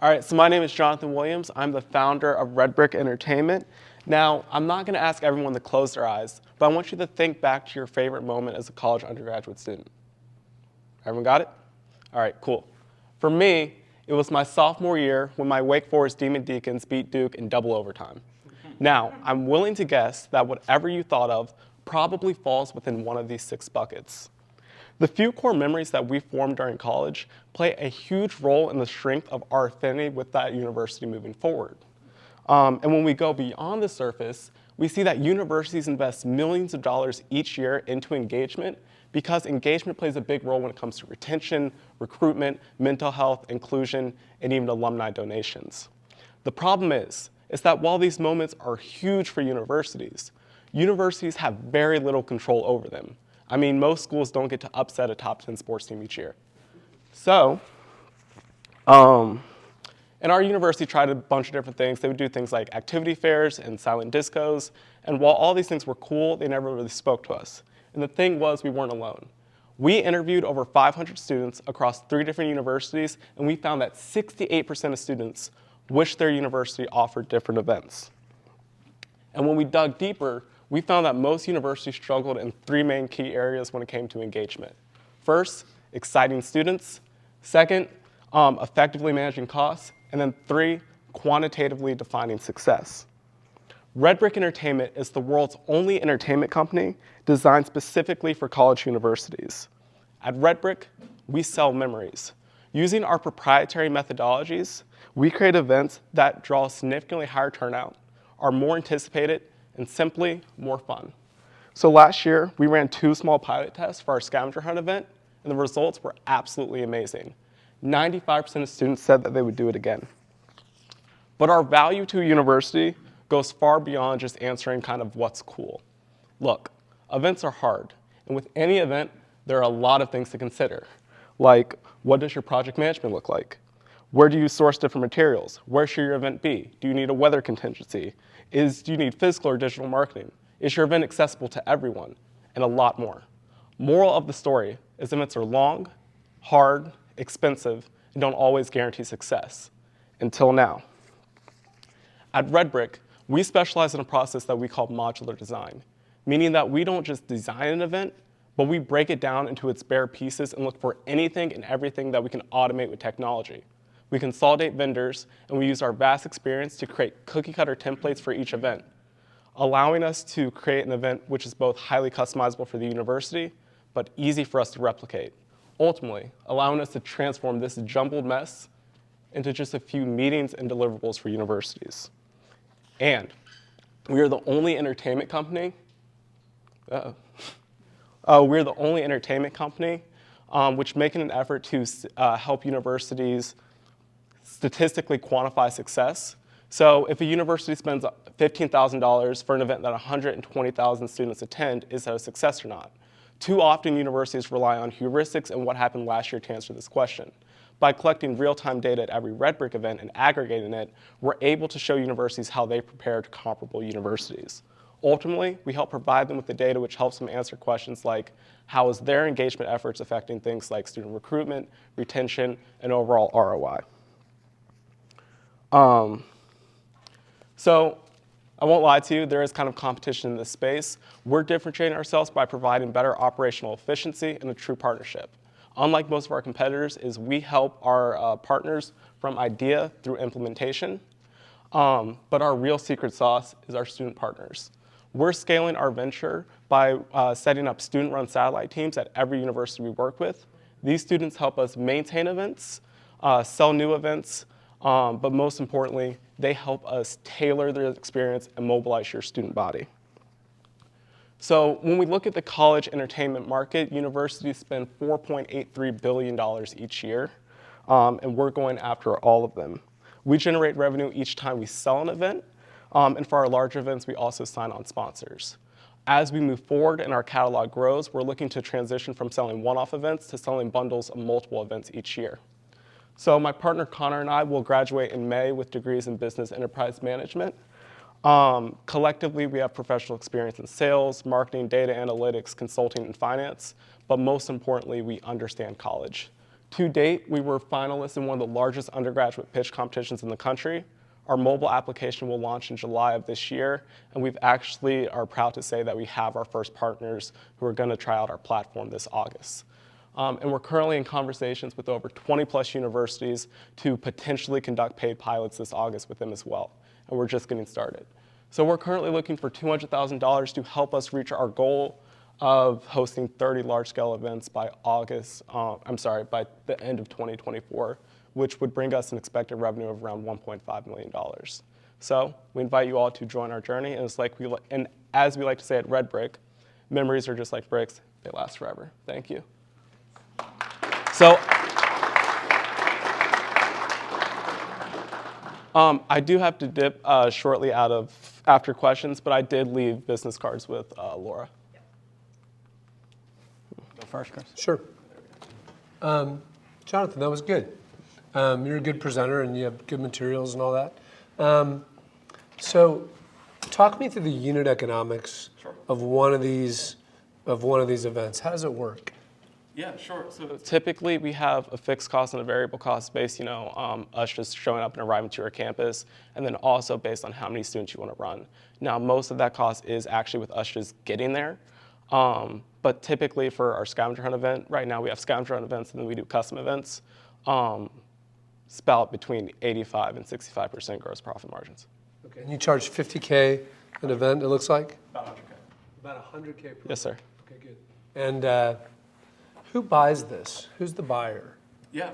All right, so my name is Jonathan Williams. I'm the founder of RedBrick Entertainment. Now, I'm not going to ask everyone to close their eyes, but I want you to think back to your favorite moment as a college undergraduate student. Everyone got it? All right, cool. For me, it was my sophomore year when my Wake Forest Demon Deacons beat Duke in double overtime. Now, I'm willing to guess that whatever you thought of probably falls within one of these 6 buckets. The few core memories that we formed during college play a huge role in the strength of our affinity with that university moving forward. And when we go beyond the surface, we see that universities invest millions of dollars each year into engagement because engagement plays a big role when it comes to retention, recruitment, mental health, inclusion, and even alumni donations. The problem is that while these moments are huge for universities, universities have very little control over them. I mean, most schools don't get to upset a top 10 sports team each year. So, and our university tried a bunch of different things. They would do things like activity fairs and silent discos. And while all these things were cool, they never really spoke to us. And the thing was, we weren't alone. We interviewed over 500 students across 3 different universities, and we found that 68% of students wish their university offered different events. And when we dug deeper, we found that most universities struggled in 3 main key areas when it came to engagement. First, exciting students. Second, effectively managing costs. And then 3, quantitatively defining success. RedBrick Entertainment is the world's only entertainment company designed specifically for college universities. At RedBrick, we sell memories. Using our proprietary methodologies, we create events that draw significantly higher turnout, are more anticipated, and simply more fun. So last year, we ran 2 small pilot tests for our scavenger hunt event, and the results were absolutely amazing. 95% of students said that they would do it again. But our value to a university goes far beyond just answering kind of what's cool. Look, events are hard, and with any event, there are a lot of things to consider. Like, what does your project management look like? Where do you source different materials? Where should your event be? Do you need a weather contingency? Do you need physical or digital marketing? Is your event accessible to everyone? And a lot more. Moral of the story is events are long, hard, expensive, and don't always guarantee success. Until now. At RedBrick, we specialize in a process that we call modular design, meaning that we don't just design an event, but we break it down into its bare pieces and look for anything and everything that we can automate with technology. We consolidate vendors, and we use our vast experience to create cookie-cutter templates for each event, allowing us to create an event which is both highly customizable for the university, but easy for us to replicate, ultimately allowing us to transform this jumbled mess into just a few meetings and deliverables for universities. And we are the only entertainment company, we're the only entertainment company which making an effort to help universities statistically quantify success. So if a university spends $15,000 for an event that 120,000 students attend, is that a success or not? Too often universities rely on heuristics and what happened last year to answer this question. By collecting real-time data at every RedBrick event and aggregating it, we're able to show universities how they prepare to comparable universities. Ultimately, we help provide them with the data which helps them answer questions like, how is their engagement efforts affecting things like student recruitment, retention, and overall ROI? So I won't lie to you, there is kind of competition in this space. We're differentiating ourselves by providing better operational efficiency and a true partnership. Unlike most of our competitors, is we help our partners from idea through implementation, but our real secret sauce is our student partners. We're scaling our venture by setting up student-run satellite teams at every university we work with. These students help us maintain events, sell new events, but most importantly, they help us tailor their experience and mobilize your student body. So when we look at the college entertainment market, universities spend $4.83 billion each year, and we're going after all of them. We generate revenue each time we sell an event, and for our larger events, we also sign on sponsors. As we move forward and our catalog grows, we're looking to transition from selling one-off events to selling bundles of multiple events each year. So my partner Connor and I will graduate in May with degrees in business enterprise management. Collectively, we have professional experience in sales, marketing, data analytics, consulting, and finance. But most importantly, we understand college. To date, we were finalists in one of the largest undergraduate pitch competitions in the country. Our mobile application will launch in July of this year, and we've actually are proud to say that we have our first partners who are going to try out our platform this August. And we're currently in conversations with over 20 plus universities to potentially conduct paid pilots this August with them as well. And we're just getting started. So we're currently looking for $200,000 to help us reach our goal of hosting 30 large-scale events by by the end of 2024, which would bring us an expected revenue of around $1.5 million. So we invite you all to join our journey, and as we like to say at RedBrick, memories are just like bricks, they last forever. Thank you. So I do have to dip shortly after questions, but I did leave business cards with Laura. Go first, Chris. Sure. Jonathan, that was good. You're a good presenter and you have good materials and all that. So talk me through the unit economics of one of these events. How does it work? Yeah, sure. So typically we have a fixed cost and a variable cost based, us just showing up and arriving to your campus, and then also based on how many students you want to run. Now, most of that cost is actually with us just getting there. But typically for our scavenger hunt event, right now we have scavenger hunt events and then we do custom events. It's about between 85 and 65% gross profit margins. Okay, and you charge $50K an event, it looks like? About 100K. About 100K per Yes, sir. Okay, good. And who buys this? Who's the buyer? Yeah.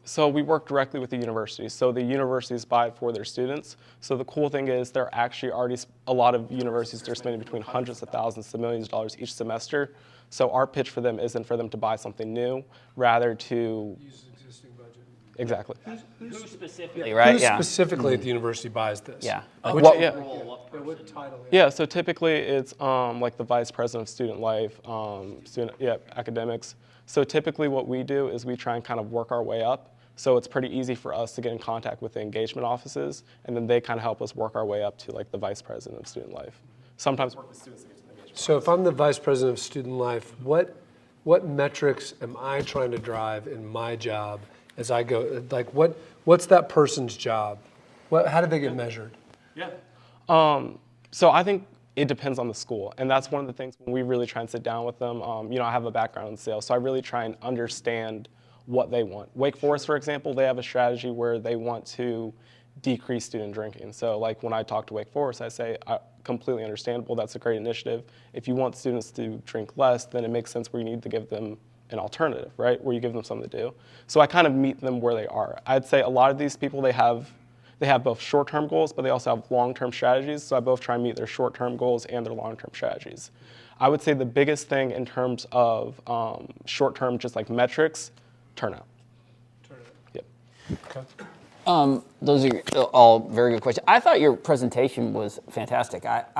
So we work directly with the universities. So the universities buy it for their students. So the cool thing is there are actually already a lot of universities that are spending between hundreds of thousands to millions of dollars each semester. So our pitch for them isn't for them to buy something new, rather to Use existing budget. Exactly. Who specifically, right? Who specifically at the university buys this? Yeah. What title? Yeah, so typically it's like the vice president of student life, academics. So typically what we do is we try and kind of work our way up. So it's pretty easy for us to get in contact with the engagement offices, and then they kind of help us work our way up to like the vice president of student life. Sometimes work with students to get to the engagement. So if I'm the vice president of student life, what metrics am I trying to drive in my job as I go? Like what's that person's job? How do they get measured? Yeah. So I think it depends on the school, and that's one of the things when we really try and sit down with them. I have a background in sales, so I really try and understand what they want. Wake Forest, for example, they have a strategy where they want to decrease student drinking. So like when I talk to Wake Forest, I say, completely understandable, that's a great initiative. If you want students to drink less, then it makes sense where you need to give them an alternative, right? Where you give them something to do. So I kind of meet them where they are. I'd say a lot of these people, they have both short-term goals, but they also have long-term strategies. So I both try and meet their short-term goals and their long-term strategies. I would say the biggest thing in terms of short-term, just like metrics, turnout. Yep. Okay. Those are all very good questions. I thought your presentation was fantastic. At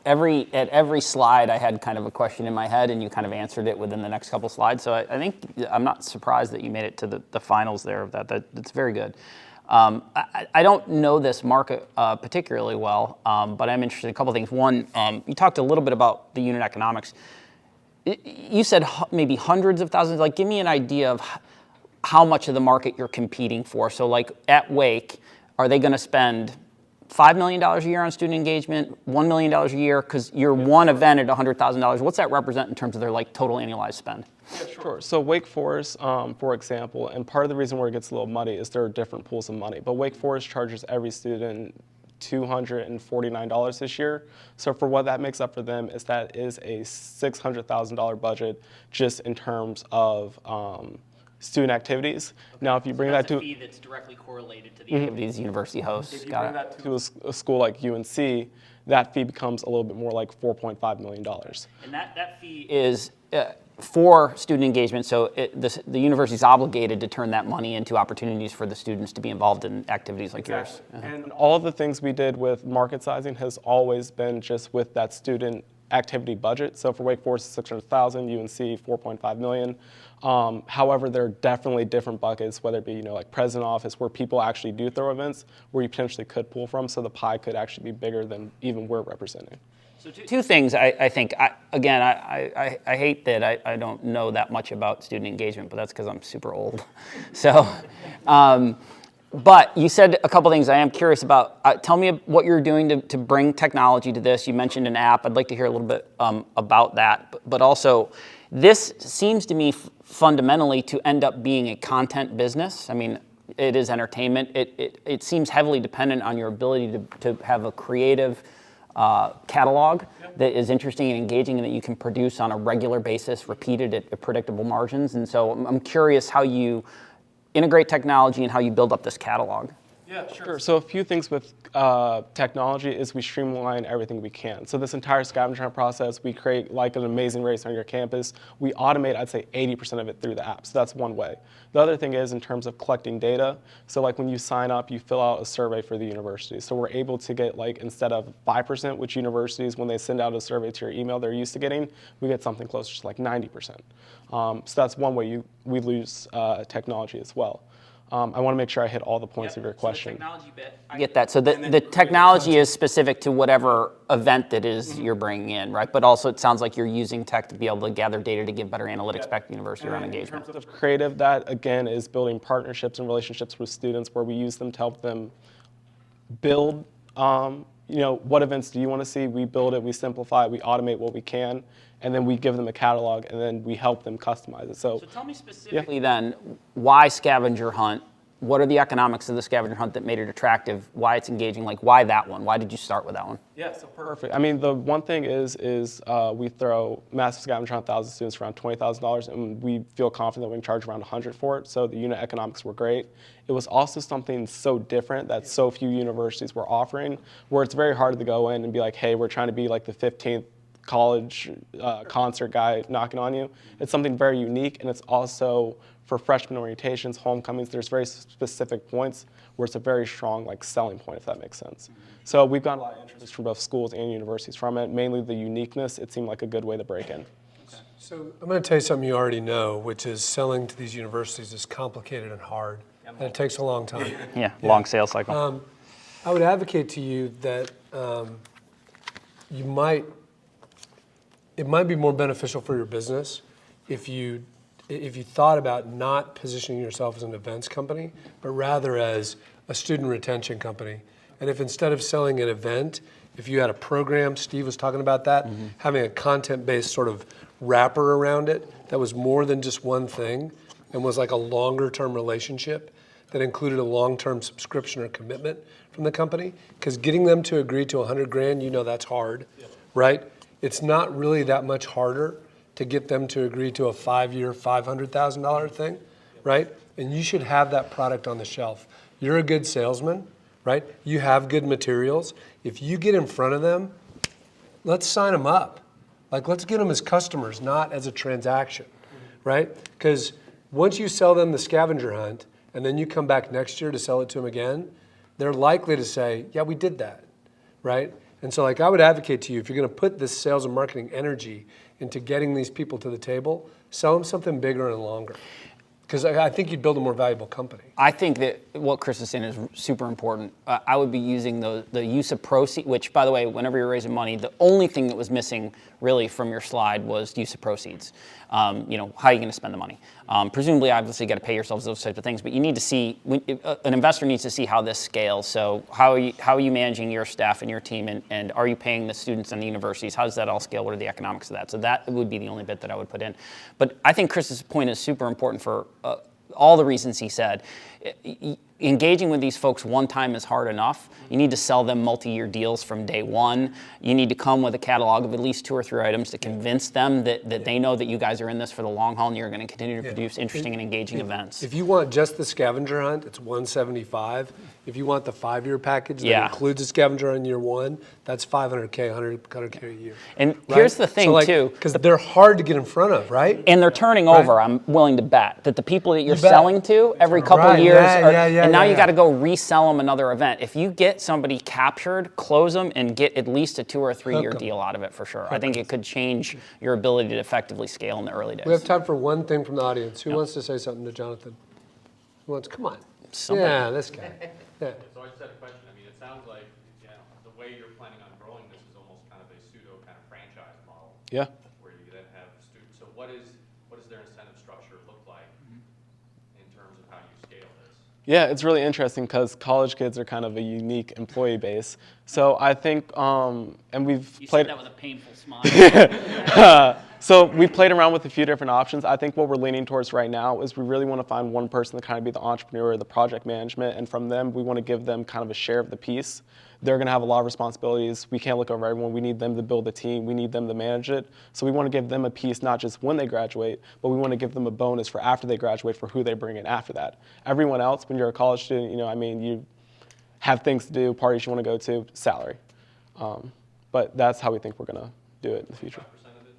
every slide, I had kind of a question in my head, and you kind of answered it within the next couple slides. So I think I'm not surprised that you made it to the finals there of that. That's very good. I don't know this market particularly well, but I'm interested in a couple of things. One, you talked a little bit about the unit economics. You said maybe hundreds of thousands. Like, give me an idea of how much of the market you're competing for. So like at Wake, are they going to spend $5 million a year on student engagement, $1 million a year? Because you're one event at $100,000. What's that represent in terms of their like total annualized spend? Yeah, sure. So Wake Forest, for example, and part of the reason where it gets a little muddy is there are different pools of money. But Wake Forest charges every student $249 this year. So for what that makes up for them is that is a $600,000 budget just in terms of student activities. Okay. Now, if you bring that to a fee that's directly correlated to the activities the university hosts. If you bring that to a school like UNC, that fee becomes a little bit more like $4.5 million. And that fee is for student engagement, so the university is obligated to turn that money into opportunities for the students to be involved in activities like yours. And all of the things we did with market sizing has always been just with that student activity budget. So for Wake Forest, 600,000, UNC, 4.5 million. However, there are definitely different buckets, whether it be like president office, where people actually do throw events, where you potentially could pull from. So the pie could actually be bigger than even we're representing. So two things I think. I hate that I don't know that much about student engagement, but that's because I'm super old. So, but you said a couple things I am curious about. Tell me what you're doing to bring technology to this. You mentioned an app. I'd like to hear a little bit about that. But also, this seems to me fundamentally to end up being a content business. I mean, it is entertainment. It seems heavily dependent on your ability to have a creative catalog that is interesting and engaging and that you can produce on a regular basis, repeated at predictable margins. And so I'm curious how you integrate technology and how you build up this catalog. Yeah, sure. So a few things with technology is we streamline everything we can. So this entire scavenger hunt process, we create like an amazing race on your campus. We automate, I'd say 80% of it through the app. So that's one way. The other thing is in terms of collecting data. So like when you sign up, you fill out a survey for the university. So we're able to get like, instead of 5%, which universities, when they send out a survey to your email, they're used to getting, we get something closer to like 90%. So that's one way we lose technology as well. I want to make sure I hit all the points of your question. So the technology bit, I get that. So the technology is specific to whatever event that is you're bringing in, right? But also it sounds like you're using tech to be able to gather data to give better analytics back to the university around engagement. In terms of creative, that again is building partnerships and relationships with students where we use them to help them build, what events do you want to see? We build it, we simplify it, we automate what we can, and then we give them a catalog, and then we help them customize it. So tell me specifically then, why scavenger hunt? What are the economics of the scavenger hunt that made it attractive? Why it's engaging? Like, why that one? Why did you start with that one? Yeah, so perfect. I mean, the one thing is we throw massive scavenger hunt, 1,000 students, around $20,000, and we feel confident that we can charge around 100 for it. So the unit economics were great. It was also something so different that so few universities were offering, where it's very hard to go in and be like, hey, we're trying to be like the 15th college concert guy knocking on you. It's something very unique, and it's also for freshman orientations, homecomings, there's very specific points where it's a very strong like selling point, if that makes sense. So we've got a lot of interest from both schools and universities from it. Mainly the uniqueness, it seemed like a good way to break in. So I'm going to tell you something you already know, which is selling to these universities is complicated and hard, and it takes a long time. Yeah, long sales cycle. I would advocate to you that it might be more beneficial for your business if you thought about not positioning yourself as an events company, but rather as a student retention company. And if instead of selling an event, if you had a program, Steve was talking about that, having a content-based sort of wrapper around it that was more than just one thing and was like a longer-term relationship that included a long-term subscription or commitment from the company, because getting them to agree to $100,000, that's hard, right? It's not really that much harder to get them to agree to a 5-year, $500,000 thing, right? And you should have that product on the shelf. You're a good salesman, right? You have good materials. If you get in front of them, let's sign them up. Like, let's get them as customers, not as a transaction, right? Because once you sell them the scavenger hunt, and then you come back next year to sell it to them again, they're likely to say, yeah, we did that, right? And so like I would advocate to you, if you're going to put this sales and marketing energy into getting these people to the table, sell them something bigger and longer. Because I think you'd build a more valuable company. I think that what Chris is saying is super important. I would be using the use of proceeds, which, by the way, whenever you're raising money, the only thing that was missing really from your slide was use of proceeds. How are you going to spend the money? Presumably, obviously, you got to pay yourselves those types of things, but you need to see, an investor needs to see how this scales. So how are you managing your staff and your team, and are you paying the students and the universities? How does that all scale? What are the economics of that? So that would be the only bit that I would put in. But I think Chris's point is super important for all the reasons he said. Engaging with these folks one time is hard enough. You need to sell them multi-year deals from day one. You need to come with a catalog of at least 2 or 3 items to convince them that they know that you guys are in this for the long haul and you're going to continue to produce interesting and engaging events. If you want just the scavenger hunt, it's $175. If you want the 5-year package that includes a scavenger hunt in year 1, that's $500K, $100K a year. And here's the thing, too. Because they're hard to get in front of, right? And they're turning over, I'm willing to bet, that the people that you're selling to every couple of years, and now you got to go resell them another event. If you get somebody captured, close them, and get at least a 2 or 3 year deal out of it for sure. I think it could change your ability to effectively scale in the early days. We have time for one thing from the audience. Who wants to say something to Jonathan? Who wants? Come on. Somebody. Yeah, this guy. Yeah. So I just had a question. I mean, it sounds like the way you're planning on growing this is almost kind of a pseudo Yeah. where you then have students. So what does their incentive structure look like in terms of how you scale this? Yeah, it's really interesting because college kids are kind of a unique employee base. So I think, and we've You played. said that with a painful smile. So we played around with a few different options. I think what we're leaning towards right now is we really want to find one person to kind of be the entrepreneur, the project management, and from them, we want to give them kind of a share of the piece. They're going to have a lot of responsibilities. We can't look over everyone. We need them to build a team. We need them to manage it. So we want to give them a piece, not just when they graduate, but we want to give them a bonus for after they graduate for who they bring in after that. Everyone else, when you're a college student, you have things to do, parties you want to go to, salary. But that's how we think we're going to do it in the future. 5% of it?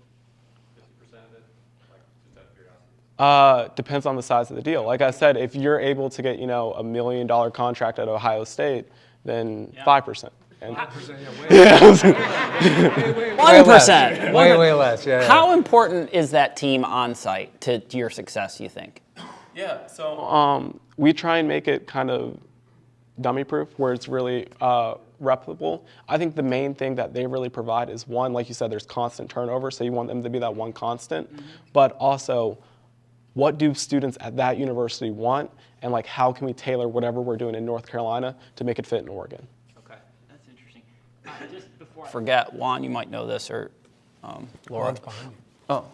50% of it? Like, just out of curiosity. Depends on the size of the deal. Like I said, if you're able to get, $1 million contract at Ohio State, then 5%. And 1%. Way less. Yeah. How important is that team on site to your success, you think? Yeah, so we try and make it kind of dummy-proof, where it's really replicable. I think the main thing that they really provide is, one, like you said, there's constant turnover, so you want them to be that one constant, but also, what do students at that university want, and like how can we tailor whatever we're doing in North Carolina to make it fit in Oregon? Okay, that's interesting. Just before I forget, Juan, you might know this, or Laura. Juan's behind you. Oh.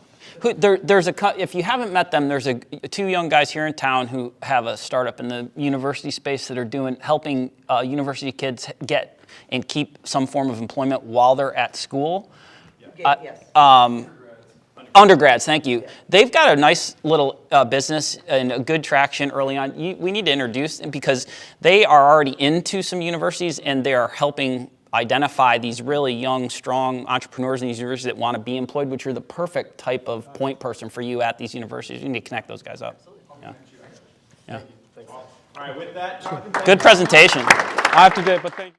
If you haven't met them, there's two young guys here in town who have a startup in the university space that are helping university kids get and keep some form of employment while they're at school. Yes. Undergrads, thank you. They've got a nice little business and a good traction early on. We need to introduce them because they are already into some universities and they are helping identify these really young, strong entrepreneurs in these universities that want to be employed, which are the perfect type of point person for you at these universities. You need to connect those guys up. Yeah. All right, with that, Good presentation. I have to do it, but thank you.